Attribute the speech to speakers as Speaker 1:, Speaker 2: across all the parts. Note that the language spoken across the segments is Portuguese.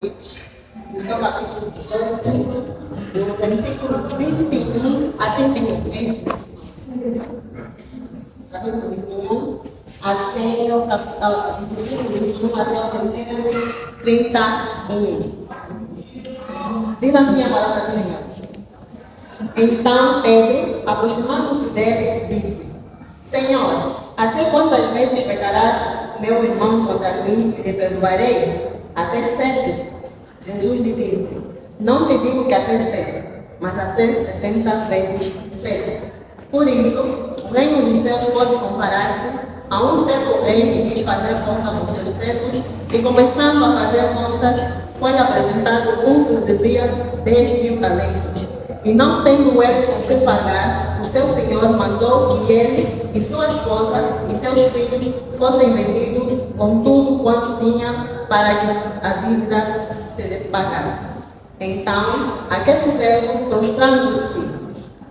Speaker 1: no seu capítulo 18, no versículo 21 a 31. É isso? Capítulo 21 até o versículo 21 até o versículo 31. Diz assim a palavra do Senhor. Então Pedro, aproximando-se dele, disse: Senhor, até quantas vezes pecará meu irmão contra mim e lhe perdoarei? Até 7. Jesus lhe disse: Não te digo que até 7, mas até 70 vezes 7. Por isso, o reino dos céus pode comparar-se a um certo rei que quis fazer conta com seus servos e, começando a fazer contas, foi apresentado um que devia 10.000 talentos. E não tendo ele com que pagar, o seu senhor mandou que ele e sua esposa e seus filhos fossem vendidos com tudo quanto tinha para que a dívida se lhe pagasse. Então, aquele servo, prostrando-se,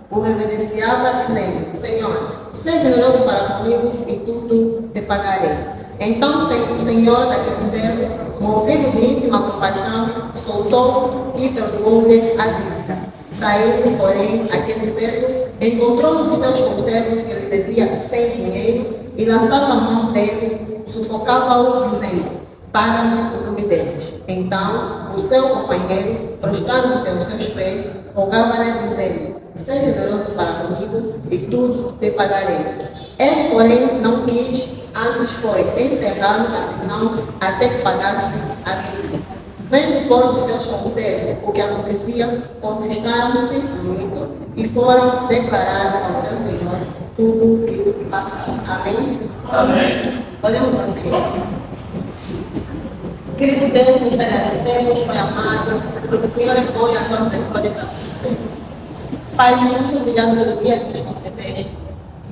Speaker 1: o reverenciava, dizendo: Senhor, seja generoso para comigo e tudo te pagarei. Então o senhor daquele servo, movido de íntima compaixão, soltou e perdoou-lhe a dívida. Saindo, porém, aquele servo encontrou um dos seus conservos que lhe devia 100 dinheiro e, lançando a mão dele, sufocava-o, dizendo: Paga-me o que me deves. Então o seu companheiro, prostrando-se aos seus pés, rogava-lhe, dizendo: Seja generoso para comigo e tudo te pagarei. Ele, porém, não quis, antes foi encerrado na prisão até que pagasse a dívida. Vendo, pois, os seus conselhos o que acontecia, contristaram-se muito e foram declarar ao seu senhor tudo o que se passava. Amém?
Speaker 2: Amém.
Speaker 1: Oremos ao Senhor. Querido Deus, nos agradecemos, Pai amado, porque o Senhor é bom e a tua misericórdia está sobre. Pai, muito obrigado pelo dia que nos concedeste.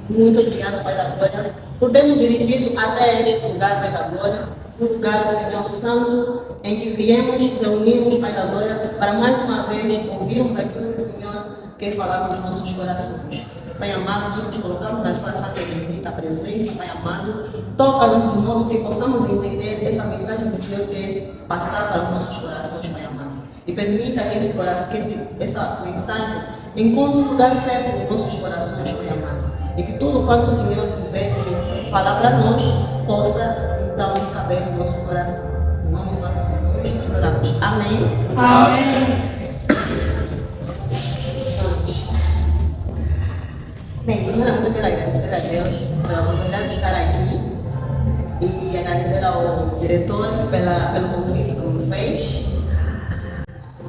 Speaker 1: Muito obrigado, Pai da Glória, por termos dirigido até este lugar, Pai da Glória, um lugar, Senhor Santo, em que viemos, reunimos, Pai da Glória, para mais uma vez ouvirmos aquilo que o Senhor quer falar nos nossos corações. Pai amado, nos colocamos na sua santa e bendita presença, Pai amado, toca-nos de modo que possamos entender essa mensagem que o Senhor quer passar para os nossos corações, Pai amado. E permita que essa mensagem encontre um lugar fértil nos nossos corações, Pai amado. E que tudo quanto o Senhor tiver que falar para nós, possa então caber no nosso coração. Em nome de Jesus, nós oramos. Amém.
Speaker 2: Amém.
Speaker 1: Bem, primeiramente eu quero agradecer a Deus pela oportunidade de estar aqui e agradecer ao diretor pelo convite que me fez.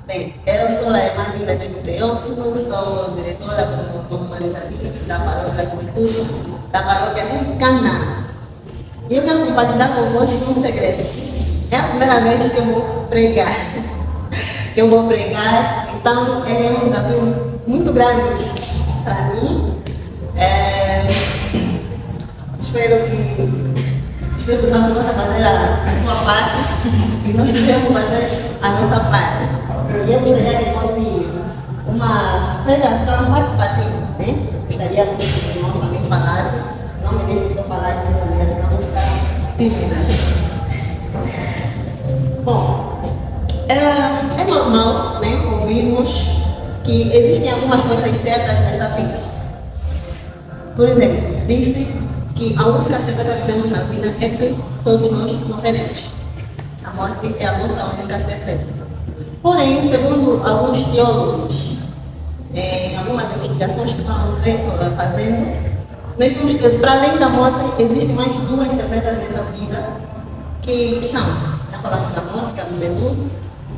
Speaker 1: Bem, eu sou a irmã Linda Jaime Teófilo, sou diretora, como Maria já disse, da Paróquia da Juventude, da Paróquia de Canaã. E eu quero compartilhar convosco um segredo. É a primeira vez que eu vou pregar. Então é um desafio muito grande para mim. Espero que o Santo possa fazer a sua parte e nós devemos fazer a nossa parte. E eu gostaria que fosse uma pregação participativa, né? Gostaria que os irmãos também falassem. Não me deixem só falar de sua vida, senão vou ficar tímida. Bom, é normal, né, ouvirmos que existem algumas coisas certas nessa vida. Por exemplo, disse que a única certeza que temos na vida é que todos nós morreremos. A morte é a nossa única certeza. Porém, segundo alguns teólogos, em algumas investigações que estão fazendo, nós vimos que para além da morte existem mais duas certezas nessa vida, que são, já falamos da morte, que é a número 1.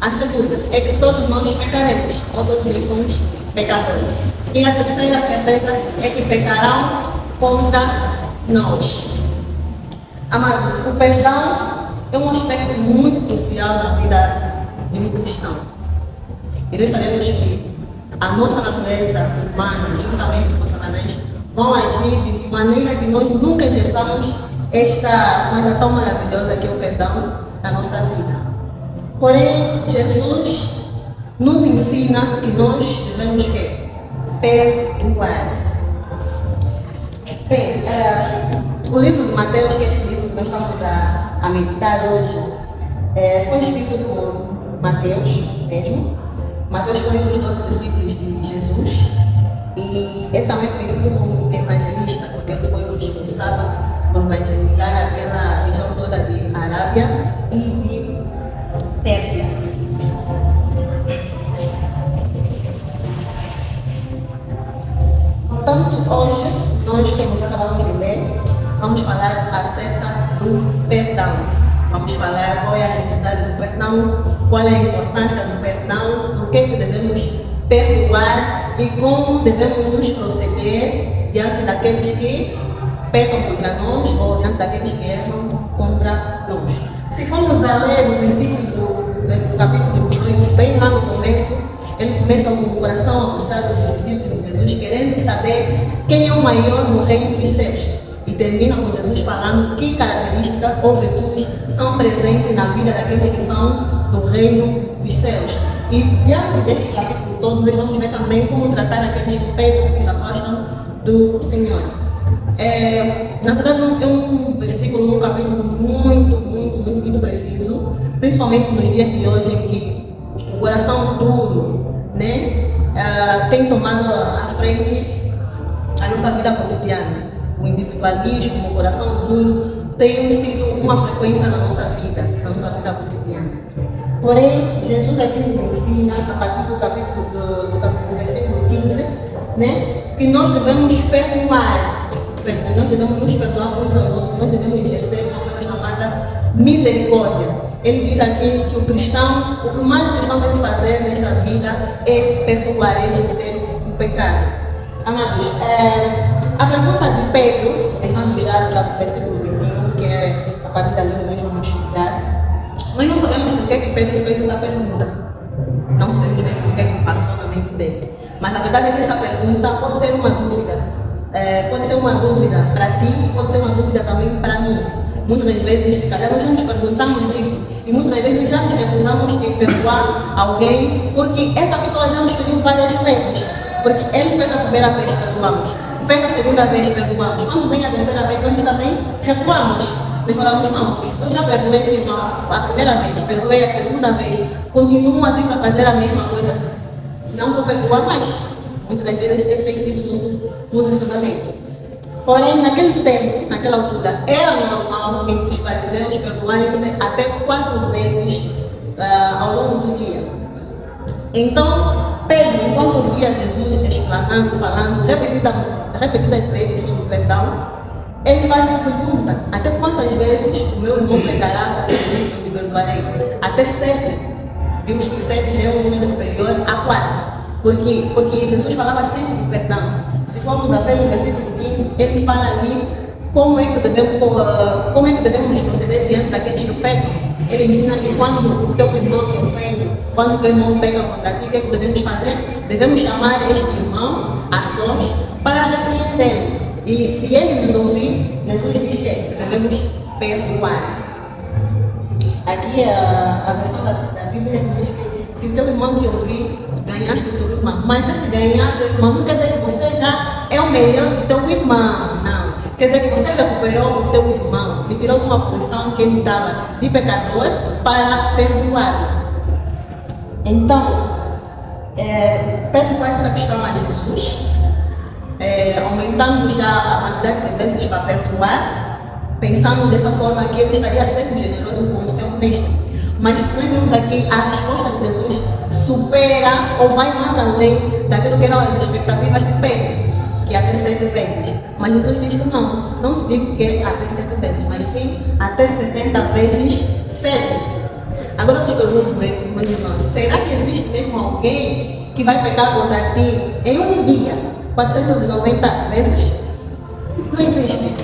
Speaker 1: A segunda é que todos nós pecaremos, ou todos nós somos pecadores. E a terceira certeza é que pecarão contra nós. Amado, o perdão é um aspecto muito crucial na vida de um cristão. E nós sabemos que a nossa natureza humana, juntamente com Satanás, vão agir de maneira que nós nunca exerçamos esta coisa tão maravilhosa que é o perdão na nossa vida. Porém, Jesus nos ensina que nós devemos perdoar. Bem, o livro de Mateus, que é este livro que nós estamos a meditar hoje, foi escrito por Mateus mesmo. Mateus foi um dos 12 discípulos de Jesus e ele também é conhecido como evangelista, porque ele foi o responsável por evangelizar aquela região toda de Arábia e de Pérsia. Portanto, hoje, nós, como acabamos de ler, vamos falar acerca do perdão. Vamos falar qual é a necessidade do perdão, qual é a importância do perdão, por que devemos perdoar e como devemos nos proceder diante daqueles que pecam contra nós ou diante daqueles que erram contra nós. Se formos a ler o princípio do capítulo 18, bem lá no começo, ele começa com o coração aguçado dos discípulos de Jesus, querendo saber quem é o maior no reino dos céus. E termina com Jesus falando que características ou virtudes são presentes na vida daqueles que são do reino dos céus. E diante deste capítulo todo, nós vamos ver também como tratar aqueles que pecam, que se afastam do Senhor. Na verdade, é um versículo, um capítulo muito preciso, principalmente nos dias de hoje em que o coração duro, tem tomado à frente a nossa vida cotidiana. O individualismo, o coração duro tem sido uma frequência na nossa vida cotidiana. Porém, Jesus aqui nos ensina, a partir do versículo 15, que nós devemos perdoar. Nós devemos nos perdoar uns aos outros, nós devemos exercer uma coisa chamada misericórdia. Ele diz aqui que o que mais o cristão tem que fazer nesta vida é perdoar, é exercer o pecado. Amados, a pergunta de Pedro, está no versículo 21, que é a partir dali nós vamos estudar. Nós não sabemos por que Pedro fez essa pergunta. Não sabemos bem por que passou na mente dele. Mas a verdade é que essa pergunta pode ser uma dúvida. Pode ser uma dúvida para ti e pode ser uma dúvida também para mim. Muitas das vezes, se calhar, nós já nos perguntamos isso. E muitas das vezes já nos recusamos em perdoar alguém porque essa pessoa já nos feriu várias vezes. Porque ele fez a primeira vez, perdoamos. Fez a segunda vez, perdoamos. Quando vem a terceira vez, nós também recuamos. Nós falamos, não, eu já perdoei esse irmão a primeira vez, perdoei a segunda vez, continuo assim para fazer a mesma coisa. Não vou perdoar mais. Muitas das vezes esse tem sido o nosso posicionamento. Porém, naquele tempo, naquela altura, era normal entre os fariseus perdoarem-se até 4 vezes ao longo do dia. Então, Pedro, enquanto via Jesus explanando, falando repetidas vezes sobre o perdão, ele faz essa pergunta: até quantas vezes o meu irmão pecará contra mim e me perdoarei? Até 7. Vimos que 7 já é um número superior a 4. Por quê? Porque Jesus falava sempre de perdão. Se formos a ver no versículo 15, ele fala ali como é que devemos nos proceder diante daqueles que pecam. Ele ensina que quando o teu irmão te ofende, quando o teu irmão peca contra ti, o que é que devemos fazer? Devemos chamar este irmão a sós para repreendê-lo. E se ele nos ouvir, Jesus diz que devemos perdoar. Aqui a versão da Bíblia diz que se o teu irmão te ouvir, ganhaste o teu irmão. Mas esse ganhar teu irmão não quer dizer que você já é o melhor do teu irmão, não. Quer dizer que você recuperou o teu irmão e tirou de uma posição que ele estava de pecador para perdoá-lo. Então, Pedro faz essa questão a Jesus, aumentando já a quantidade de vezes para perdoar, pensando dessa forma que ele estaria sendo generoso com o seu mestre. Mas nós vemos aqui a resposta de Jesus supera ou vai mais além daquilo que eram as expectativas de Pedro, que é até 7 vezes. Mas Jesus diz que não te digo que é até 7 vezes, mas sim até 70 vezes 7. Agora eu vos pergunto, meus irmãos, será que existe mesmo alguém que vai pecar contra ti em um dia 490 vezes? Não existe.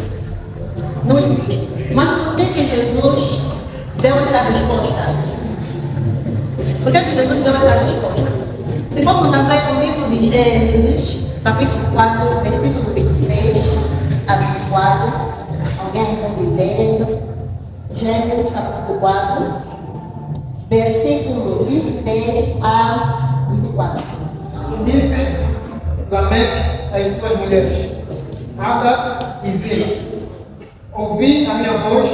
Speaker 1: Não existe. Mas por que Jesus deu essa resposta? Por que Jesus deu essa resposta? Se formos a ver no livro de Gênesis, capítulo 4, versículo 26 a 24, alguém pode ler? Gênesis, capítulo 4, versículo 23 a 24.
Speaker 3: Disse Lameque às suas mulheres, Ada e Zila: ouvi a minha voz,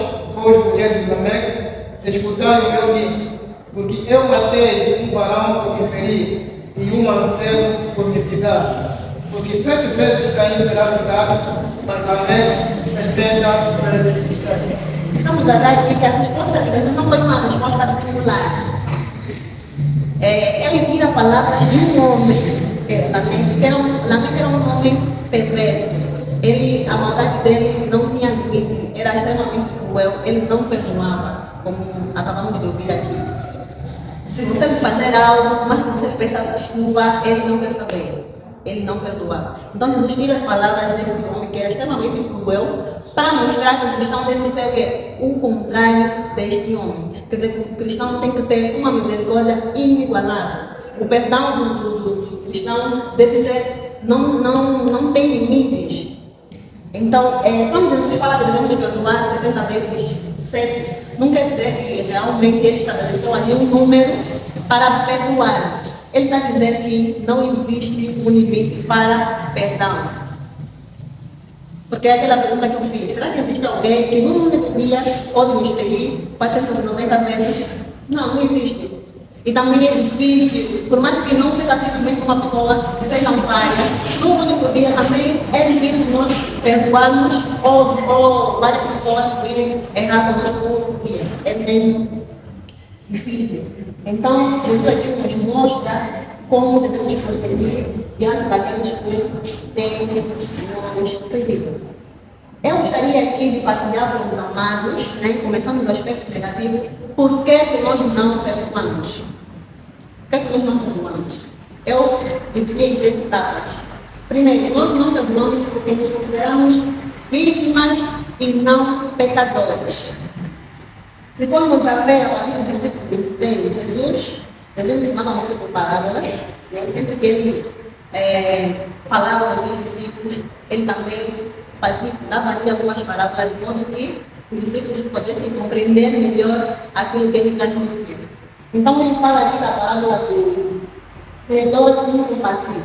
Speaker 3: mulheres de Lameque, escutai o meu dito, porque Porque eu matei um varão por me ferir e um mancebo por me pisar. Porque 7 vezes Caim será julgado, mas também 70 vezes 7.
Speaker 1: Estamos a ver aqui que a resposta de Jesus não foi uma resposta singular. Ele tira palavras de um homem, Lameque era um homem perverso. A maldade dele não tinha limite, era extremamente cruel, ele não perdoava, como acabamos de ouvir aqui. Se você lhe fazer algo, mas que você lhe peça desculpa, ele não quer saber. Ele não perdoava. Então Jesus tira as palavras desse homem que era extremamente cruel para mostrar que o cristão deve ser o contrário deste homem. Quer dizer, que o cristão tem que ter uma misericórdia inigualável. O perdão do cristão deve ser, não tem limites. Então, quando Jesus fala que devemos perdoar 70 vezes 7, não quer dizer que realmente ele estabeleceu ali um número para perdoar. Ele está dizendo que não existe um limite para perdão. Porque é aquela pergunta que eu fiz: será que existe alguém que num único dia pode nos ferir 490 vezes? Não, não existe. E também é difícil, por mais que não seja simplesmente uma pessoa, que sejam várias, num único dia também é difícil nós perdoarmos ou várias pessoas virem errar conosco num único dia. É mesmo difícil. Então, Jesus aqui nos mostra como devemos proceder diante daqueles que têm nos ferido. Eu gostaria aqui de partilhar com os amados, começando dos aspectos negativos, por que nós não perdoamos. Por que nós não perdoamos? Eu dividi em 3 etapas. Primeiro, nós não perdoamos porque nos consideramos vítimas e não pecadores. Se formos a ver a partir do versículo 23, Jesus ensinava muito por parábolas, sempre que ele falava aos seus discípulos, ele também dava ali algumas parábolas, de modo que os discípulos pudessem compreender melhor aquilo que ele transmitia. Então ele fala aqui da parábola do credor incompassivo.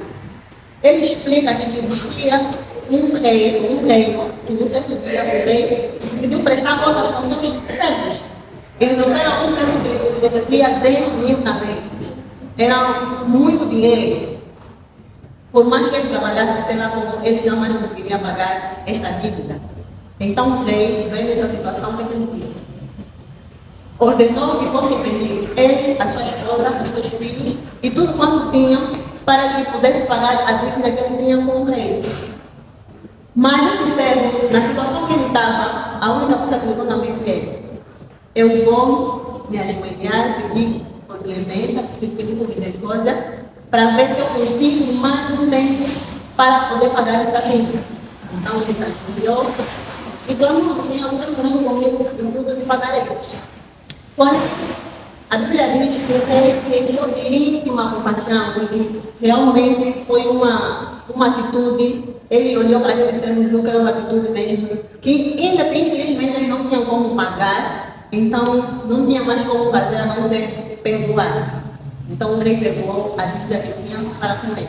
Speaker 1: Ele explica aqui que existia um reino, que no certo dia o rei decidiu prestar contas com seus servos. Ele trouxeram um servo que devia 10.000 talentos. Era muito dinheiro. Por mais que ele trabalhasse, sei lá como, ele jamais conseguiria pagar esta dívida. Então o rei, vendo essa situação, o que ele disse? Ordenou que fossem vendidos ele, a sua esposa, os seus filhos e tudo quanto tinham, para que pudesse pagar a dívida que ele tinha com o rei. Mas este servo, na situação que ele estava, a única coisa que lhe veio na mente é: eu vou me ajoelhar, pedir por clemência, pedir por misericórdia, para ver se eu consigo mais um tempo para poder pagar essa dívida. Então ele se ajoelhou e clamou: Senhor, você não comigo, eu tudo me pagarei. Porém, a Bíblia diz que o rei se encheu de íntima compaixão, porque realmente foi uma atitude. Ele olhou para aquele servo e viu que era uma atitude mesmo, que infelizmente ele não tinha como pagar, então não tinha mais como fazer a não ser perdoar. Então o rei perdoou a dívida que tinha para com ele.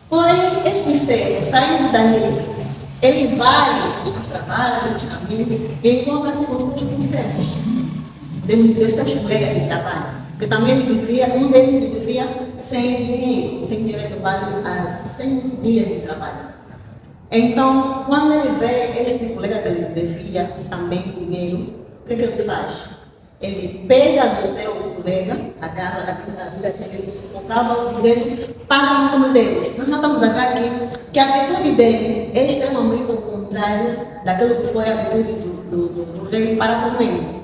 Speaker 1: Porém, este servo, saindo dali, ele vai nos seus trabalhos, nos seus caminhos, e encontra-se com seus conservos. Podemos dizer seus colegas de trabalho, porque também um deles devia sem dinheiro equivale a 100 dias de trabalho. Então, quando ele vê este colega que ele devia também dinheiro, o que ele faz? Ele pega do seu colega, agarra, a Bíblia diz que ele sufocava, dizendo: paga-me como deles. Nós já estamos a ver aqui que a atitude dele é extremamente o contrário daquilo que foi a atitude do rei para com ele.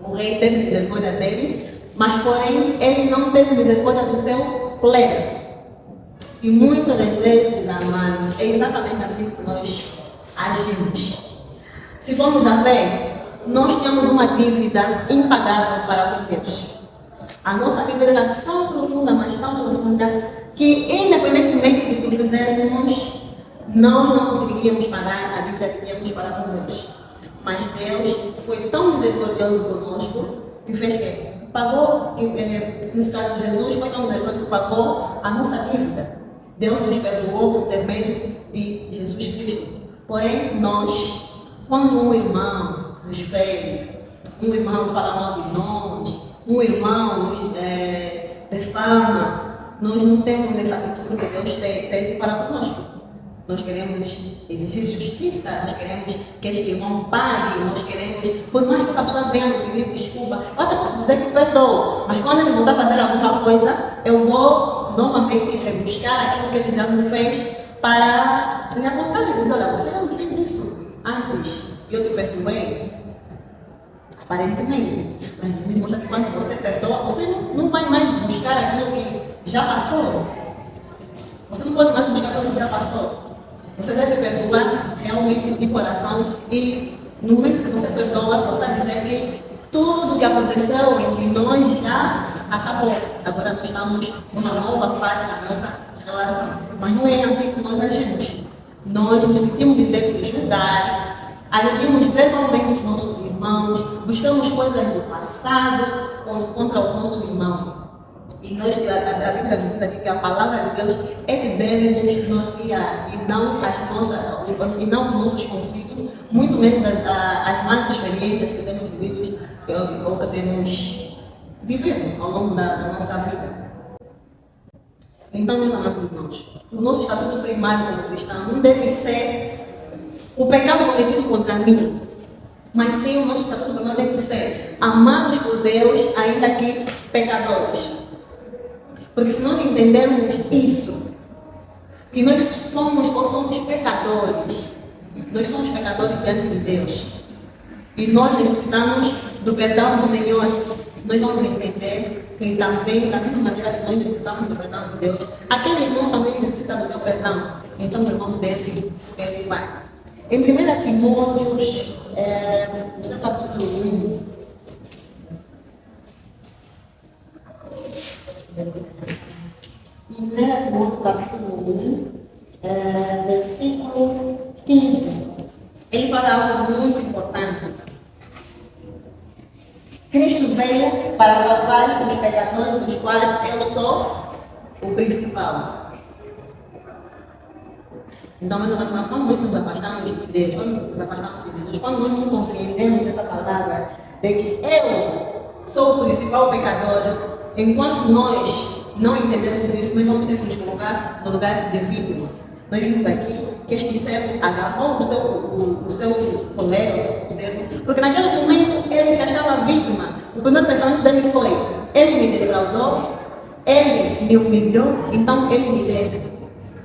Speaker 1: O rei teve misericórdia dele, mas porém ele não teve misericórdia do seu colega. E muitas das vezes, amados, é exatamente assim que nós agimos. Se formos a ver, nós tínhamos uma dívida impagável para com Deus. A nossa dívida era tão profunda, mas tão profunda, que independentemente do que fizéssemos, nós não conseguiríamos pagar a dívida que tínhamos para com Deus. Mas Deus foi tão misericordioso conosco, que fez que pagou, nesse caso Jesus foi tão misericordioso que pagou a nossa dívida. Deus nos perdoou por intermédio de Jesus Cristo. Porém, nós, quando um irmão nos fere, um irmão fala mal de nós, um irmão nos defama, nós não temos essa atitude que Deus teve para conosco. Nós queremos exigir justiça, nós queremos que este irmão pague, nós queremos, por mais que essa pessoa venha me pedir desculpa, eu até posso dizer que perdoo, mas quando ele voltar a fazer alguma coisa, eu vou novamente rebuscar aquilo que ele já me fez para me apontar e dizer, olha, você já me fez isso antes, eu te perdoei. Aparentemente, mas me mostra que quando você perdoa, você não vai mais buscar aquilo que já passou. Você não pode mais buscar aquilo que já passou. Você deve perdoar realmente de coração e no momento que você perdoa, você está dizendo que tudo que aconteceu entre nós já acabou. Agora nós estamos numa nova fase da nossa relação. Mas não é assim que nós agimos. Nós nos sentimos de direito de julgar, agredimos verbalmente os nossos irmãos, buscamos coisas do passado contra o nosso irmão. E nós, a Bíblia diz aqui que a palavra de Deus é que deve nos nortear e não os nossos conflitos, muito menos as más experiências que temos vivido ou que temos vivido ao longo da nossa vida. Então, meus amados irmãos, o nosso estatuto primário como cristão não deve ser o pecado cometido contra mim, mas sim o nosso estatuto primário deve ser amados por Deus, ainda que pecadores. Porque se nós entendermos isso, que nós somos pecadores, nós somos pecadores diante de Deus, e nós necessitamos do perdão do Senhor, nós vamos entender que também, da mesma maneira que nós necessitamos do perdão de Deus, aquele irmão também necessita do teu perdão, então o irmão deve perdoar. Em 1 Timóteos, no seu capítulo 1, Primeira Timóteo, capítulo 1, versículo 15. Ele fala algo muito importante. Cristo veio para salvar os pecadores, dos quais eu sou o principal. Então, meus amados, quando nós nos afastamos de Deus, quando nos afastamos de Jesus, quando nós não compreendemos essa palavra de que eu sou o principal pecador, enquanto nós não entendermos isso, nós vamos sempre nos colocar no lugar de vítima. Nós vimos aqui que este servo agarrou o seu colega, o seu parceiro, porque naquele momento ele se achava vítima. O primeiro pensamento dele foi: ele me defraudou, ele me humilhou, então ele me deve.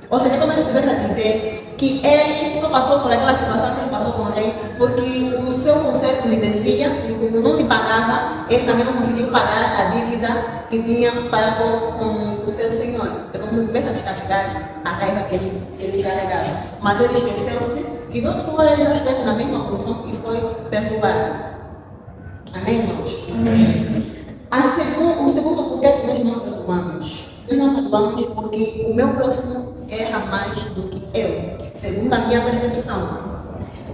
Speaker 1: Ou seja, como se estivesse a dizer que ele só passou por aquela situação que ele passou com o rei, porque o seu conservo lhe devia, e como não lhe pagava, ele também não conseguiu pagar a dívida que tinha para com o seu senhor. É como se ele estivesse a descarregar a raiva que ele carregava. Mas ele esqueceu-se que de outro lado ele já esteve na mesma posição e foi perturbado. Amém, irmãos?
Speaker 2: Amém.
Speaker 1: O segundo porquê que nós não perdoamos. Nós não perdoamos porque o meu próximo erra mais do que eu, segundo a minha percepção.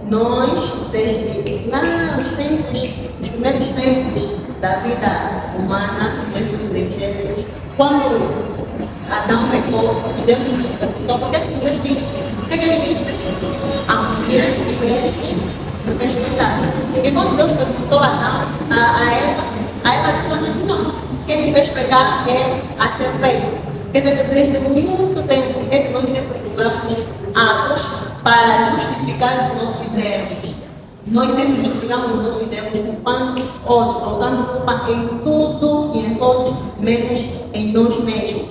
Speaker 1: Nós, desde lá os primeiros tempos da vida humana, nós vimos em Gênesis, quando Adão pecou e Deus lhe perguntou: por que fizeste isso? O que ele disse? A mulher que me deste me fez pecar. E quando Deus perguntou a Adão, a Eva disse: não. Quem me fez pecar é a serpente. Quer dizer, que desde muito tempo é que nós sempre procuramos atos para justificar os nossos erros. Nós sempre justificamos os nossos erros culpando outro, colocando culpa em tudo e em todos, menos em nós mesmos.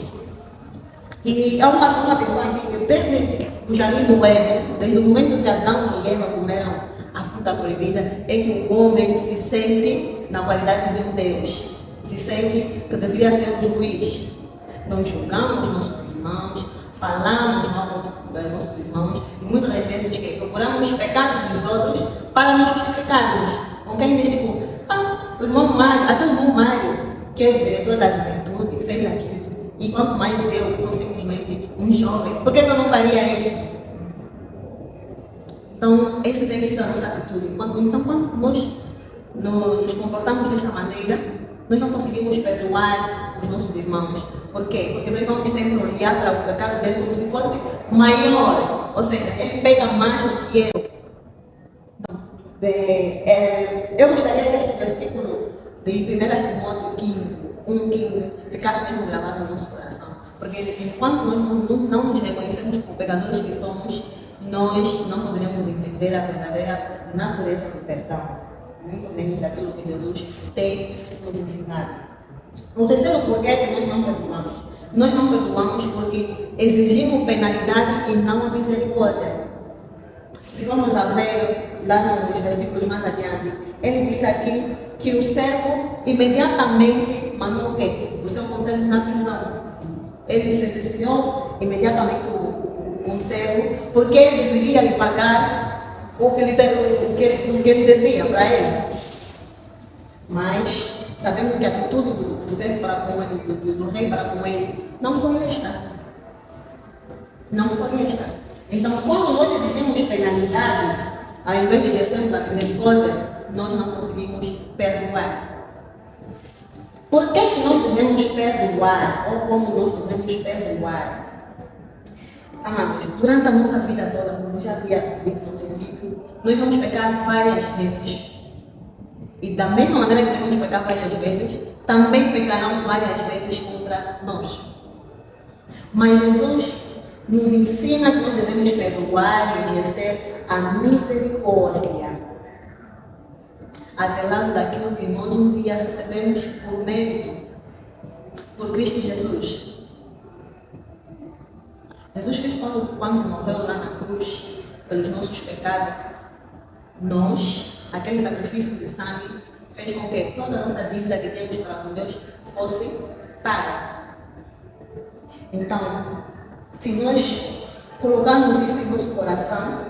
Speaker 1: E há uma atenção aqui que desde o jardim do Éden, desde o momento que Adão e Eva comeram a fruta proibida, é que o homem se sente na qualidade de um Deus. Se sente que deveria ser o juiz. Nós julgamos nossos irmãos, falamos mal contra nossos irmãos e muitas das vezes que procuramos pecados dos outros para nos justificarmos. Com quem diz tipo, o irmão Mário, até o irmão Mário, que é o diretor da juventude, fez aquilo. E quanto mais eu, que sou simplesmente um jovem, por que eu não faria isso? Então, essa tem sido a nossa atitude. Então, quando nós nos comportamos desta maneira, nós não conseguimos perdoar os nossos irmãos. Por quê? Porque nós vamos sempre olhar para o pecado dele como se fosse maior. Ou seja, ele peca mais do que eu. Eu gostaria que este versículo de 1 Timóteo 15, 1:15, ficasse mesmo gravado no nosso coração. Porque enquanto nós não nos reconhecemos como pecadores que somos, nós não poderemos entender a verdadeira natureza do perdão, muito menos daquilo que Jesus tem nos ensinado. O terceiro porquê é que nós não perdoamos. Nós não perdoamos porque exigimos penalidade e não a misericórdia. Se formos a ver lá nos versículos mais adiante, ele diz aqui que o servo imediatamente mandou o quê? O seu conselho na prisão. Ele sentenciou imediatamente o conselho, porque ele deveria lhe pagar o que ele devia para ele. Mas sabemos que a atitude do servo para com ele, do rei para com ele, não foi esta. Não foi esta. Então, quando nós exigimos penalidade, ao invés de exercermos a misericórdia, nós não conseguimos perdoar. Por que nós devemos perdoar? Ou como nós devemos perdoar? Amados, durante a nossa vida toda, como já havia dito no princípio, nós vamos pecar várias vezes. E da mesma maneira que devemos pecar várias vezes, também pecarão várias vezes contra nós. Mas Jesus nos ensina que nós devemos perdoar e exercer a misericórdia, atrelado daquilo que nós um dia recebemos por mérito, por Cristo Jesus. Jesus Cristo, quando morreu lá na cruz pelos nossos pecados, aquele sacrifício de sangue, fez com que toda a nossa dívida que temos para com Deus fosse paga. Então, se nós colocarmos isso em nosso coração,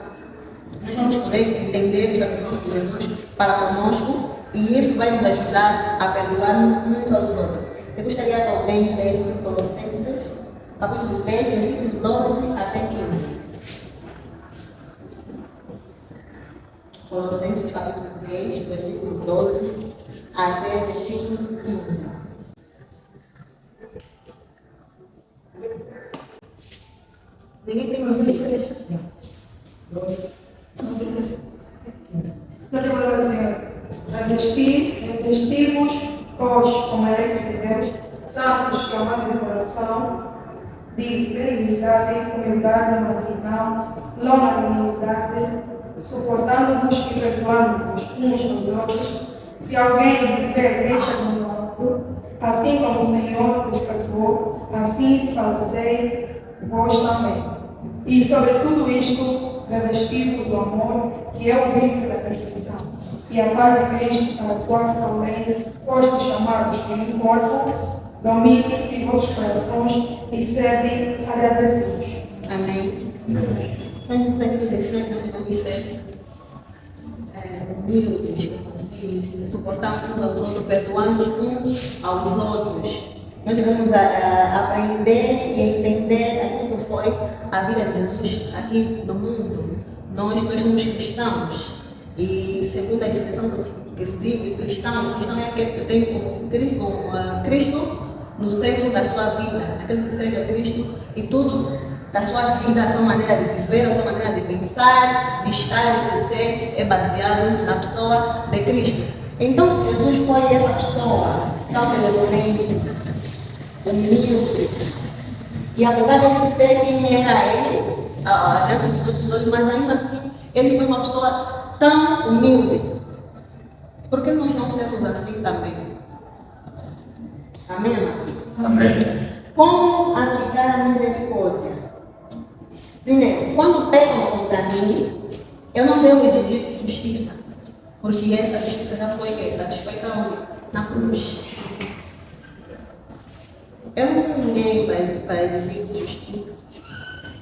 Speaker 1: nós vamos poder entender o sacrifício de Jesus para conosco e isso vai nos ajudar a perdoar uns aos outros. Eu gostaria que alguém lesse Colossenses, capítulo 3, versículo 12 até 15. Colossenses, capítulo 3, versículo 12 até versículo 15. Ninguém tem uma Bíblia?
Speaker 4: Nós agora assim, investimos, pois, como eleitos de Deus, santos, clamados de coração, de benignidade, humildade, mansidão, longanimidade, suportando-vos e perdoando-vos uns aos outros. Se alguém tiver queixa contra outro, assim como o Senhor nos perdoou, assim fazei vós também. E sobre tudo isto, revestido do amor, que é o vínculo da perfeição, e a paz de Cristo, para a qual também fostes chamados em um corpo, domine em vossos corações e sede agradecidos.
Speaker 1: Amém. Mas nos aqui nos ensina que nós devemos ser humildes, compassivos, suportar uns aos outros, perdoar uns aos outros. Nós devemos aprender e entender aquilo que foi a vida de Jesus aqui no mundo. Nós somos cristãos e segundo a definição que se diz de cristão é aquele que tem como Cristo no centro da sua vida, aquele que segue a Cristo e tudo da sua vida, a sua maneira de viver, a sua maneira de pensar, de estar e de ser é baseado na pessoa de Cristo. Então, se Jesus foi essa pessoa tão benevolente, humilde, e apesar de ele ser quem era ele, diante de nossos olhos, mas ainda assim, ele foi uma pessoa tão humilde. Por que nós não sermos assim também? Amém, amados?
Speaker 2: Amém.
Speaker 1: Como aplicar a misericórdia? Primeiro, quando pecam contra mim, eu não devo exigir justiça, porque essa justiça já foi satisfeita onde? Na cruz. Eu não sou ninguém para exigir justiça.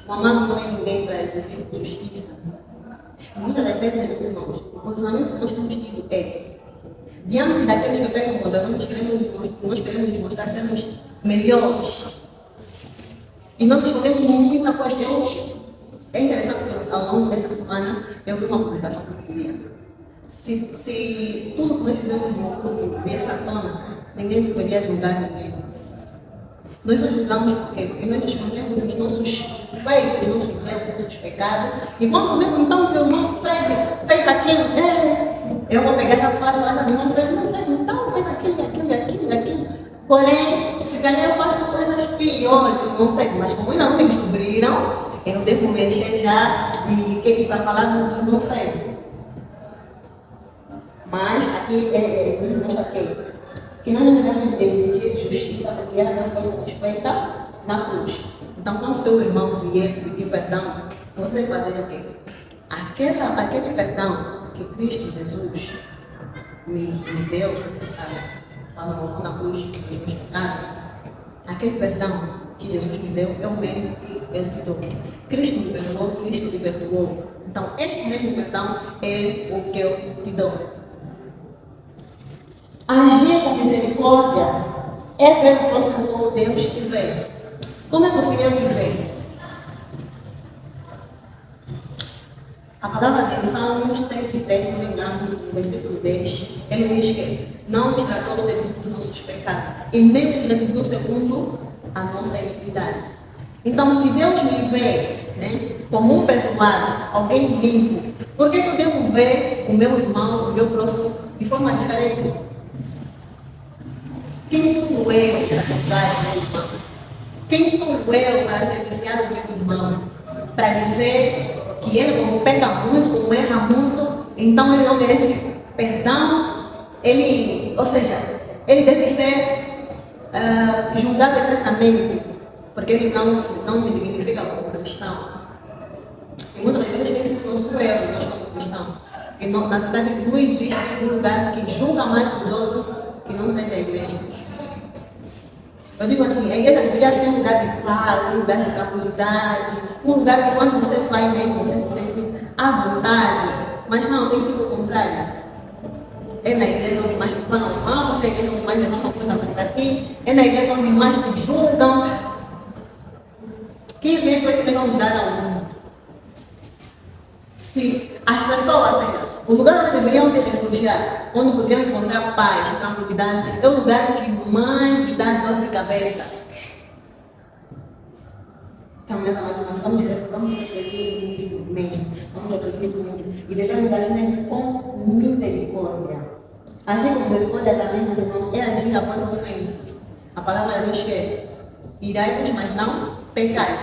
Speaker 1: O amado não é ninguém para exigir justiça. E muitas das vezes, meus irmãos, o posicionamento que nós temos tido é, diante daqueles que pecam contra nós, nós queremos nos mostrar sermos melhores. E nós respondemos muita coisa. É interessante que ao longo dessa semana eu vi uma publicação que dizia: se tudo que nós fizemos no culto viesse à tona, ninguém deveria julgar ninguém. Nós não julgamos por quê? Porque nós escondemos os nossos feitos, nossos erros, nossos pecados. E quando vemos então que o irmão Fred fez aquilo, eu vou pegar essa frase do irmão Fred, então fez aquilo. Porém, se calhar eu faço coisas piores, não prego, mas como ainda não me descobriram, eu devo mexer já e o que é para falar do irmão Fred. Mas aqui Jesus mostra que nós não devemos exigir justiça porque ela já foi satisfeita na cruz. Então, quando teu irmão vier pedir perdão, você deve fazer o quê? Aquele perdão que Cristo Jesus me deu, nesse caso, quando morreu na cruz dos meus pecados, aquele perdão que Jesus me deu é o mesmo que eu te dou. Cristo me perdoou, Cristo te perdoou. Então, este mesmo perdão é o que eu te dou. Agir com misericórdia é ver o próximo como Deus te vê. Como é que o Senhor te vê? A palavra em Salmos 103, se não me engano, no versículo 10, ele diz que não nos tratou segundo os nossos pecados e nem nos retribuiu segundo a nossa iniquidade. Então, se Deus me vê, né, como um perdoado, alguém limpo, por que eu devo ver o meu irmão, o meu próximo, de forma diferente? Quem sou eu para julgar o meu irmão? Quem sou eu para sentenciar o meu irmão? Para dizer que ele, como peca muito, como erra muito, então ele não merece perdão, ou seja, ele deve ser julgado eternamente, porque ele não me dignifica como cristão. E muitas vezes tem sido nosso erro, nós como cristãos. E na verdade não existe um lugar que julga mais os outros que não seja a igreja. Eu digo assim, a igreja deveria ser um lugar de paz, um lugar de tranquilidade, um lugar que quando você vai mesmo, você se sente à vontade. Mas não, tem sido o contrário. É na igreja onde mais te falam mal, é na igreja onde mais levantam coisa contra ti, é na igreja onde mais te julgam. Que exemplo é que devemos dar ao mundo? Se as pessoas, ou seja, o lugar onde deveriam se refugiar, onde poderiam encontrar paz, tranquilidade, é o lugar que mais lhe dá dor de cabeça. Então, meus amados, vamos refletir nisso mesmo. Vamos refletir muito. E devemos agir com misericórdia. Agir com misericórdia também, meus irmãos, é agir após a ofensa. A palavra diz que irai-vos, mas não pecai.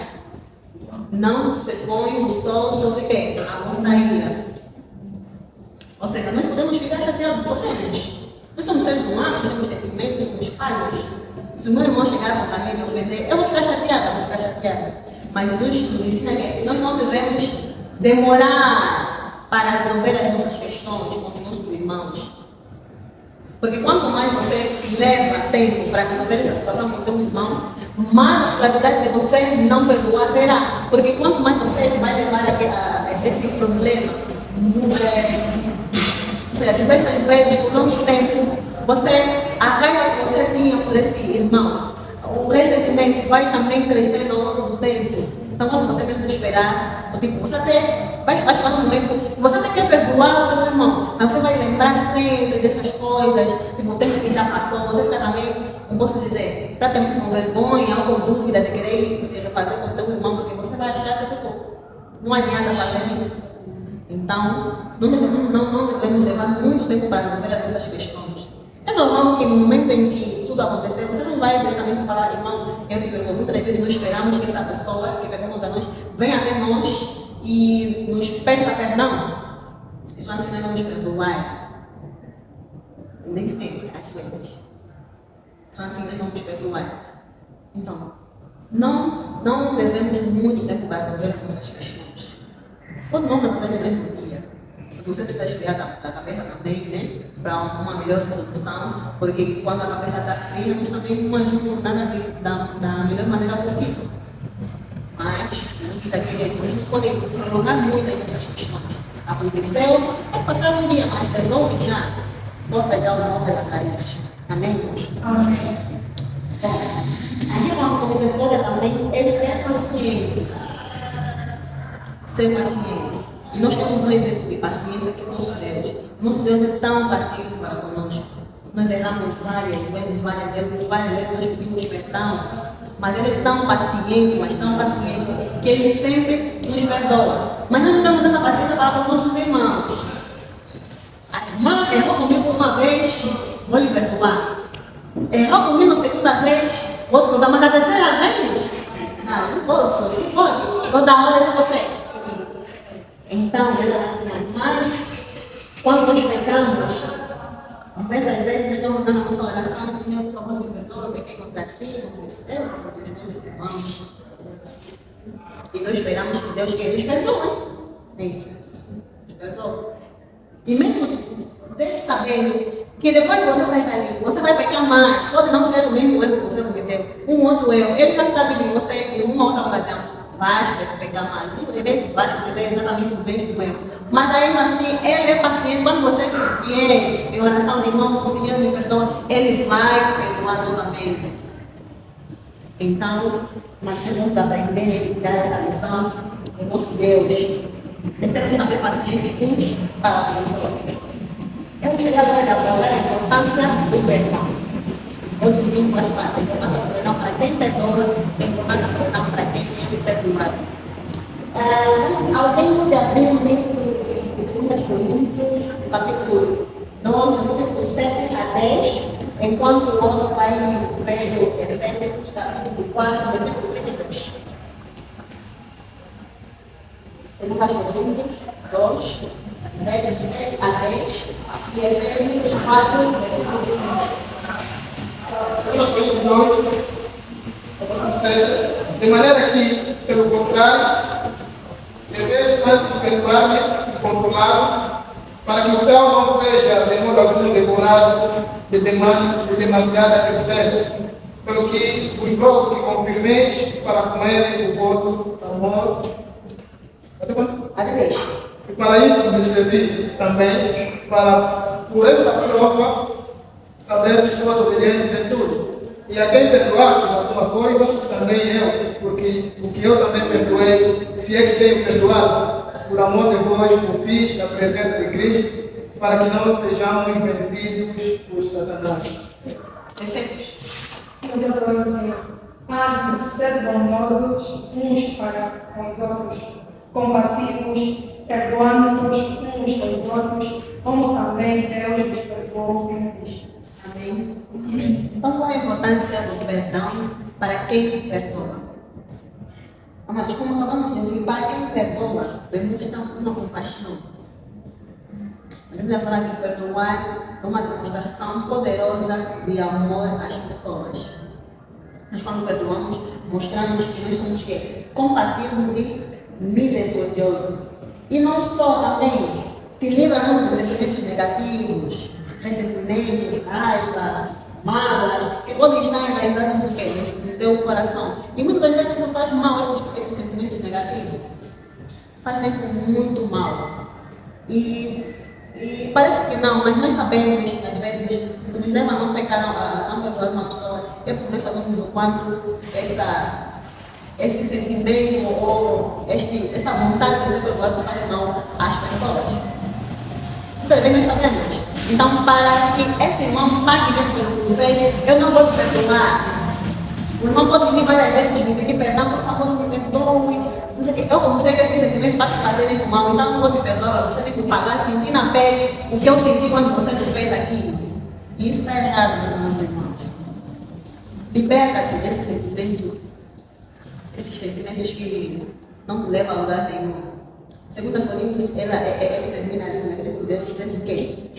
Speaker 1: Não se põe o sol sobre quem? A vossa ira. Ou seja, nós podemos ficar chateados, podemos. Nós somos seres humanos, temos sentimentos, somos falhos. Se o meu irmão chegar contra mim e me ofender, eu vou ficar chateada, Mas Jesus nos ensina que nós não devemos demorar para resolver as nossas questões com os nossos irmãos. Porque quanto mais você leva tempo para resolver essa situação com o teu irmão, mais a probabilidade de você não perdoar terá. Porque quanto mais você vai levar esse problema, ou seja, diversas vezes, por longo tempo, a raiva que você tinha por esse irmão, o ressentimento vai também crescendo ao longo do tempo. Então, quando você mesmo esperar, você até vai chegar um momento que você até quer perdoar o teu irmão, mas você vai lembrar sempre dessas coisas, o tempo que já passou, você fica também, como posso dizer, praticamente com vergonha ou com dúvida de querer se refazer com o teu irmão, porque você vai achar que não adianta fazer isso. Então, não devemos levar muito tempo para resolver as nossas questões. É normal que no momento em que tudo acontecer, você não vai diretamente falar, irmão, eu te perdoo. Muitas vezes nós esperamos que essa pessoa que pegou contra nós venha até nós e nos peça perdão. Isso assim nós vamos perdoar. Nem sempre, às vezes. Só assim nós vamos perdoar. Então, não devemos muito tempo para resolver as nossas questões. Pode não resolver no mesmo dia. Porque você precisa esfriar a cabeça também, né? Para uma melhor resolução. Porque quando a cabeça está fria, nós também não agimos nada da melhor maneira possível. Mas, diz aqui que você não pode prolongar muito as nossas questões. Aconteceu, pode passar um dia, mas resolve já. Bota já o nome da raiz. Amém, irmãos?
Speaker 4: Amém.
Speaker 1: Bom, agir com misericórdia também é ser paciente. Ser paciente. E nós temos um exemplo de paciência que é o nosso Deus. O nosso Deus é tão paciente para conosco. Nós erramos várias vezes nós pedimos perdão. Mas Ele é tão paciente, mas tão paciente, que Ele sempre nos perdoa. Mas nós não temos essa paciência para com os nossos irmãos. A irmã errou comigo uma vez, vou lhe perdoar. Errou comigo a segunda vez, o outro perdoa, mas a terceira vez? Não posso, não pode. Toda hora é você. Então, meus amados irmãos, mas quando nós pecamos, às vezes nós vamos na nossa oração, Senhor, por favor, me perdoa, eu pequei contra ti, contra o céu, contra os meus irmãos. E nós esperamos que Deus nos perdoe. É isso. Nos perdoe. E mesmo Deus está vendo que depois que você sair dali, você vai pecar mais. Pode não ser o mesmo erro que você cometeu, um outro erro. Ele já sabe que você, em uma outra ocasião, vai pecar mais. Muitas vezes vai cometer exatamente o mesmo erro. Mas ainda assim, Ele é paciente. Quando você vier em oração de novo, o Senhor me perdoa, Ele vai perdoar novamente. Então, nós vamos aprender a dar essa lição do nosso Deus. Devemos também pacientes uns para com os outros. Eu cheguei agora a dar a importância do perdão. Eu digo as partes, a importância do perdão para quem perdoa, a importância do perdão para quem é perdoado. Alguém pode abrir dentro de 2 Coríntios, capítulo 12, versículo 7 a 10, enquanto o outro vai ver Efésios, capítulo 4, versículo 32. 2 Coríntios 2, versículo 7 a 10, e Efésios 4, versículo 32.
Speaker 3: 2 Coríntios 2, 7. De maneira que, pelo contrário, deveis antes perdoar-me e consolá-lo, para que o tal não seja de modo algum devorado de demasiada tristeza, pelo que vos rogo que confirmeis para com ele o vosso amor. E para isso vos escrevi também, para por esta prova sabesses sois obedientes em tudo. E a quem perdoastes alguma coisa, também eu, porque o que eu também perdoei, se é que tenho perdoado, por amor de vós o fiz na presença de Cristo, para que não sejamos vencidos por Satanás.
Speaker 1: Efésios.
Speaker 4: Mas eu falo assim, antes, sede bondosos uns para com os outros, compassivos, perdoando-nos uns aos outros, como também Deus nos perdoou em Cristo.
Speaker 1: Amém. Então, qual é a importância do perdão para quem perdoa? Amados, como acabamos de ouvir, para quem perdoa, demonstra uma compaixão. A Bíblia fala que perdoar é uma demonstração poderosa de amor às pessoas. Nós, quando perdoamos, mostramos que nós somos compassivos e misericordiosos. E não só também te livra de sentimentos negativos, ressentimento, raiva, mágoas, que podem estar enraizados no teu coração. E muitas vezes isso faz mal, esses sentimentos negativos. Faz mesmo muito mal. E parece que não, mas nós sabemos, às vezes, o que nos leva a não pecar, a não perdoar uma pessoa, é porque nós sabemos o quanto esse sentimento ou essa vontade de ser perdoado faz mal às pessoas. Muitas vezes nós sabemos. Então, para que esse irmão pague mesmo pelo que fez, eu não vou te perdoar. O irmão pode vir várias vezes me pedir perdão, por favor, não me perdoe. Não sei o que. Eu, como sei que esse sentimento vai te fazer muito mal, então eu não vou te perdoar. Você tem que pagar, sentir na pele o que eu senti quando você me fez aquilo. E isso está errado, meus amados irmãos. Liberta-te desse sentimento, esses sentimentos que não te levam a lugar nenhum. 2 Coríntios, ele termina ali no versículo 10 dizendo que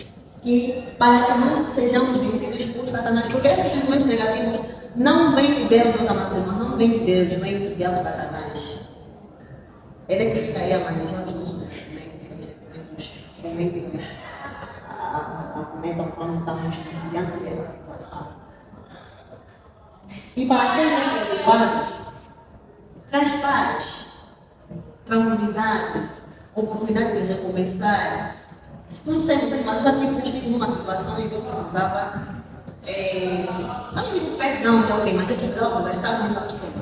Speaker 1: para que não sejamos vencidos por Satanás, porque esses sentimentos negativos não vêm de Deus, meus amados irmãos, não vêm de Deus, vêm do diabo Satanás. Ele é que fica aí a manejar os nossos sentimentos, esses sentimentos ruins que nos acometam quando estamos diante dessa situação. E para quem é perdoado, traz paz, tranquilidade, oportunidade de recomeçar. Não sei, mas eu já estive numa situação em que eu precisava, não digo perdão de alguém, mas eu precisava conversar com essa pessoa.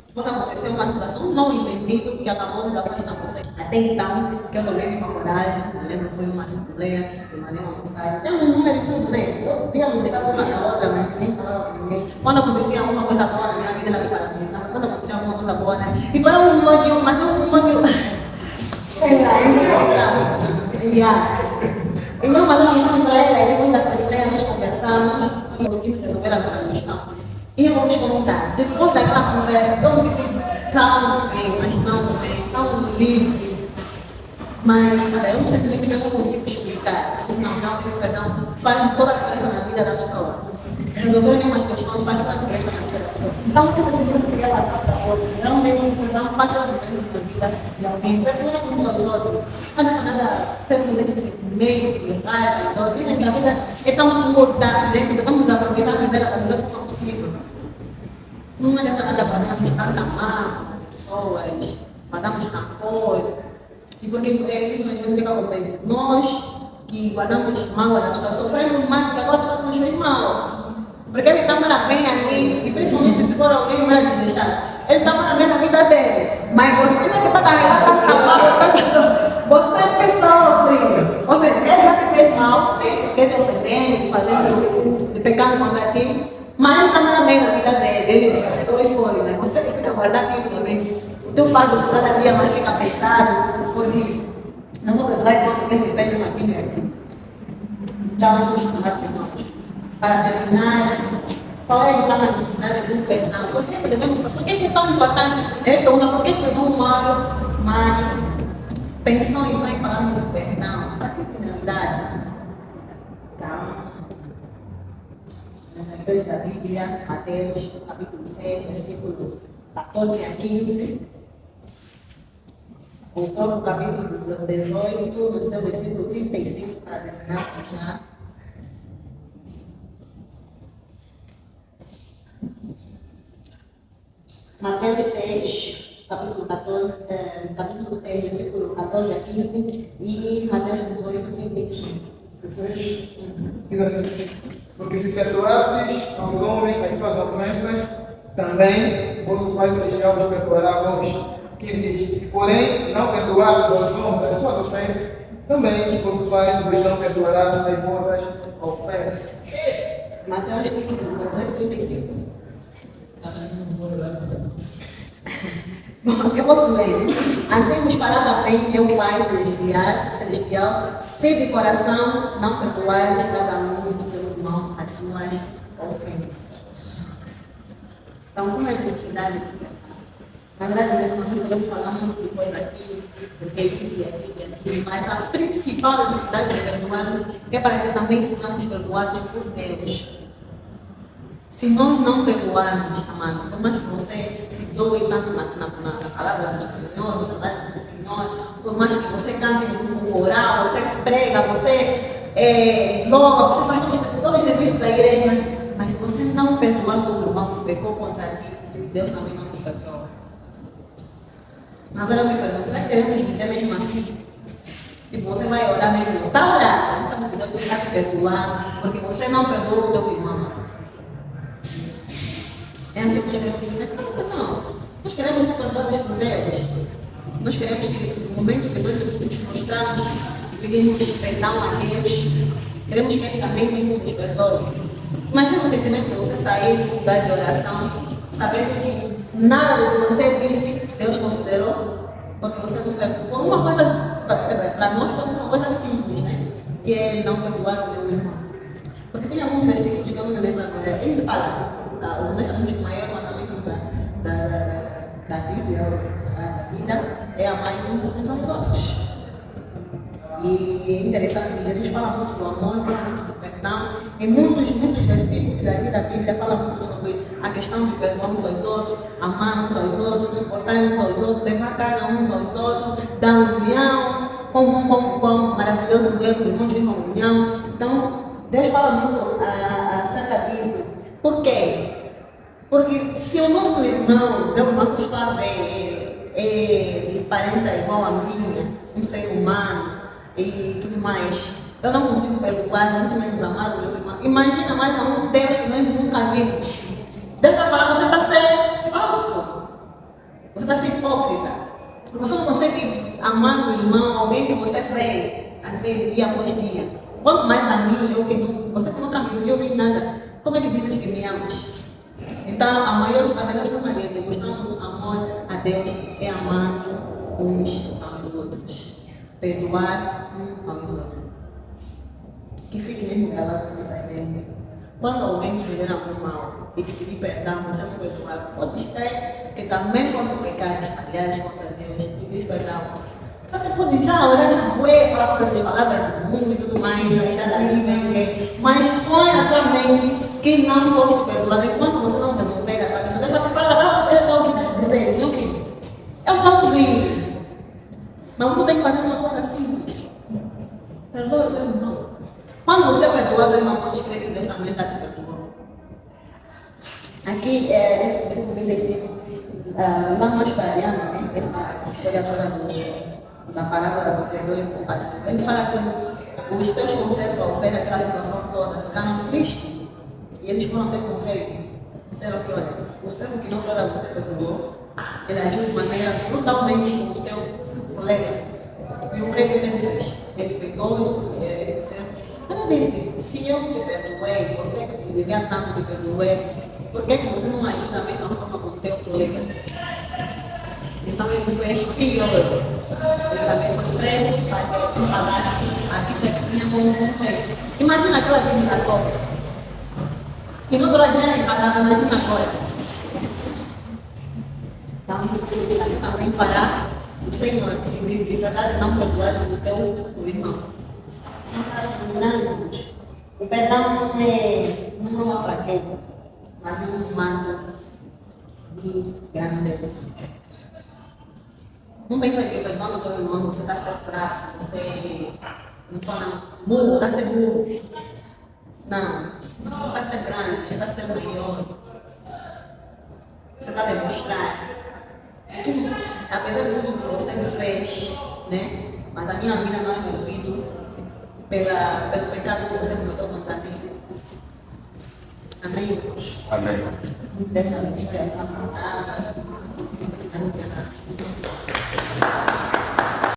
Speaker 1: Depois aconteceu uma situação não entendida que acabou me afastando você. Até então, que eu tomei uma coragem, me lembro, foi uma assembleia, eu mandei uma mensagem. Tem um número e tudo, né? Eu via mostrar uma da outra, mas nem falava com ninguém. Quando acontecia alguma coisa boa na minha vida, ela me parabenizava. Quando acontecia alguma coisa boa, né? Tipo, era um ódio, mas um ódio. E eu mandei uma mensagem para ela, e depois da assembleia nós conversamos e conseguimos resolver. resolver a nossa questão. E eu vou vos contar, depois daquela conversa, eu me senti tão bem, mas tão bem, tão livre. Mas é um sentimento que eu não consigo explicar. Eu disse, não, realmente, perdão, faz toda a diferença na vida da pessoa. Resolver algumas questões faz toda a diferença na vida da pessoa. Então, se você não queria passar para outra, realmente, perdão faz toda a diferença na vida de alguém. Perdoa uns aos outros. Não adianta nada ter esse sentimento de raiva e dor. Dizem que a vida é tão curta, né? Devemos aproveitar a vida da melhor forma possível. Não adianta nada guardarmos tanta mágoa de pessoas, guardarmos rancor. E porque, muitas vezes, o que acontece? Nós que guardamos mágoa da pessoa, sofremos mais porque aquela pessoa nos fez mal. Porque ele está bem ali, e principalmente se for alguém mais desleixado, ele está bem na vida dele. Mas você não é que está carregando tanta mágoa, você é que sofre. Ou seja, ele já te fez mal, ele te ofendendo, fazendo pecado contra ti, mas ele está bem na vida dele, ele descarregou e foi. Mas você que fica guardando aquilo também. O teu fardo cada dia mais fica pesado, porque não vou perdoar porque ele fez uma aqui. Já vamos tomar irmãos. Para terminar, qual é então a necessidade do perdão? Por que devemos passar? Por que é tão importante? Por que o irmão Mário pensou em nós falarmos de perdão? Para que finalidade? Então, na Bíblia da Bíblia, Mateus, capítulo 6, versículo 14 a 15. O próprio capítulo 18, no seu versículo 35, para terminar já. Mateus 6, capítulo 6, versículo 14 a 15, e Mateus 18, 35.
Speaker 3: Diz assim: porque se perdoardes aos homens as suas ofensas, também vosso Pai Celestial vos perdoará a vós. 15 diz: se porém não perdoardes aos homens as suas ofensas, também vosso Pai vos não perdoará as vossas ofensas.
Speaker 1: Mateus 18, 35. Bom, eu posso ler. Assim vos fará também meu Pai Celestial, se de coração não perdoares cada um do seu irmão as suas ofensas. Então, como é a necessidade de perdão? Na verdade, mesmo nós podemos falar muito de coisa aqui, porque isso e aquilo e aquilo, mas a principal necessidade de perdoarmos é para que também sejamos perdoados por Deus. Se nós não perdoarmos, amado, por mais que você se doe tanto na palavra do Senhor, na palavra do Senhor, por mais que você cante no coral, você prega, você louva, você faz todos os serviços da igreja, mas se você não perdoar o teu irmão que pecou contra ti, Deus também não te perdoa. Agora eu me pergunto, será que queremos viver mesmo assim? Tipo, você vai orar mesmo, está orando, você sabe que Deus vai te perdoar, porque você não perdoou o teu irmão. É assim que nós queremos viver? Claro que não. Nós queremos ser perdoados por Deus. Nós queremos que no momento que nós nos mostramos e pedimos perdão a Deus, queremos que Ele também mesmo nos perdoe. Imagina o sentimento de você sair do lugar de oração, sabendo que nada do que você disse, Deus considerou, porque você não perdoou. Uma coisa, para nós pode ser uma coisa simples, né? Que é não perdoar o meu irmão. Porque tem alguns versículos que eu não me lembro agora. Ele fala, nós sabemos que o maior mandamento da Bíblia, da vida, é amar uns aos outros. E é interessante que Jesus fala muito do amor, fala muito do perdão. Em muitos versículos aqui da Bíblia fala muito sobre a questão de perdoar uns aos outros, amar uns aos outros, suportar uns aos outros, levar carga uns aos outros, dar união, quão maravilhoso é que os irmãos vivam união. Então, Deus fala muito acerca disso. Por quê? Porque se o nosso irmão, meu irmão que está bem, é de aparência igual a minha, um ser humano e tudo mais, eu não consigo perdoar, muito menos amar o meu irmão. Imagina mais a um Deus que nós nunca vimos. Deus vai falar, você está sendo falso, você está sendo hipócrita. Você não consegue amar o irmão, alguém que você vê assim, dia após dia. Quanto mais a mim, você que nunca me viu nem nada, como é que dizes que me amas? Então, a melhor forma de demonstrarmos amor a Deus é amando uns aos outros. Perdoar uns aos outros. Que fique mesmo gravado na nossa mente. Quando alguém te fizer algo mal e te pedir perdão, você não perdoar, pode ter que também quando pecares, falhares contra Deus, pedir perdão. Você até pode já orar, já foi, falar coisas, palavras do mundo e tudo mais, aí já daí vem, mas põe na tua mente que não foste perdoado. Enquanto você não resolver a tua questão, Deus vai te falar, eu estou ouvindo dizer, meu filho, eu já ouvi. Mas você tem que fazer uma coisa simples. Perdoa teu irmão. Quando você perdoa teu irmão, pode crer que Deus também está te perdoando. Aqui, nesse versículo 35, lá mais para adiante, né, essa história toda da parábola do credor incompassível, ele fala que os seus conselhos para ver aquela situação toda ficaram tristes e eles foram ter com o rei. Disseram que, olha, o servo que não para você perdoou, ele agiu de maneira brutalmente com o seu colega. E o rei que ele fez? Ele pegou esse servo. Ele disse: se eu te perdoei, você que devia tanto te perdoei, por que você não agiu da mesma forma com o teu colega? Então ele fez pior. Ele também foi preso para que pagasse a dívida que tinha com o rei. Imagina aquela dívida toda. Que não toda gente pagava, imagina agora. Então, isso que ele está também fará o Senhor, se de verdade não perdoar o teu irmão. Não está terminando. O perdão não é uma fraqueza, mas é um manto de grandeza. Não pensa que perdoando o teu irmão, você está a ser fraco, você não fala burro, está a ser burro. Não, você está a ser grande, você está a ser maior. Você está a demonstrar. E tudo, apesar de tudo que você me fez, né? Mas a minha vida não é movida pelo pecado que você cometeu contra mim. Amém?
Speaker 2: Amém.
Speaker 1: Deixa eu essa palavra.